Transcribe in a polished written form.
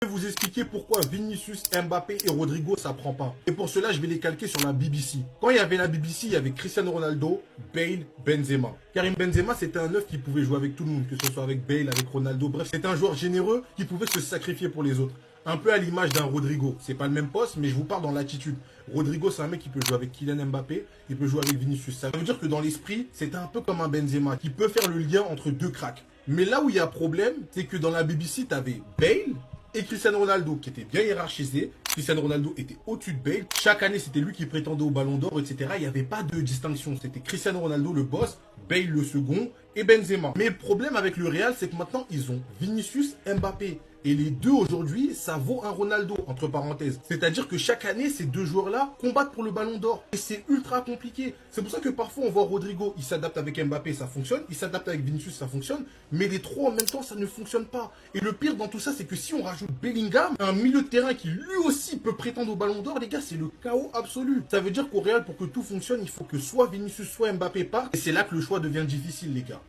Je vais vous expliquer pourquoi Vinicius, Mbappé et Rodrigo ça prend pas. Et pour cela, je vais les calquer sur la BBC. Quand il y avait la BBC, il y avait Cristiano Ronaldo, Bale, Benzema. Karim Benzema, c'était un neuf qui pouvait jouer avec tout le monde, que ce soit avec Bale, avec Ronaldo. Bref, c'était un joueur généreux qui pouvait se sacrifier pour les autres. Un peu à l'image d'un Rodrigo. C'est pas le même poste, mais je vous parle dans l'attitude. Rodrigo, c'est un mec qui peut jouer avec Kylian Mbappé, il peut jouer avec Vinicius. Ça veut dire que dans l'esprit, c'était un peu comme un Benzema qui peut faire le lien entre deux cracks. Mais là où il y a problème, c'est que dans la BBC, tu avais Bale et Cristiano Ronaldo qui était bien hiérarchisé. Cristiano Ronaldo était au-dessus de Bale. Chaque année, c'était lui qui prétendait au Ballon d'Or, etc. Il n'y avait pas de distinction. C'était Cristiano Ronaldo le boss, Bale le second et Benzema. Mais le problème avec le Real, c'est que maintenant, ils ont Vinicius, Mbappé. Et les deux aujourd'hui, ça vaut un Ronaldo, entre parenthèses. C'est-à-dire que chaque année, ces deux joueurs-là combattent pour le Ballon d'Or. Et c'est ultra compliqué. C'est pour ça que parfois, on voit Rodrigo, il s'adapte avec Mbappé, ça fonctionne. Il s'adapte avec Vinicius, ça fonctionne. Mais les trois en même temps, ça ne fonctionne pas. Et le pire dans tout ça, c'est que si on rajoute Bellingham, un milieu de terrain qui lui aussi peut prétendre au Ballon d'Or, les gars, c'est le chaos absolu. Ça veut dire qu'au Real, pour que tout fonctionne, il faut que soit Vinicius, soit Mbappé partent. Et c'est là que le choix devient difficile, les gars.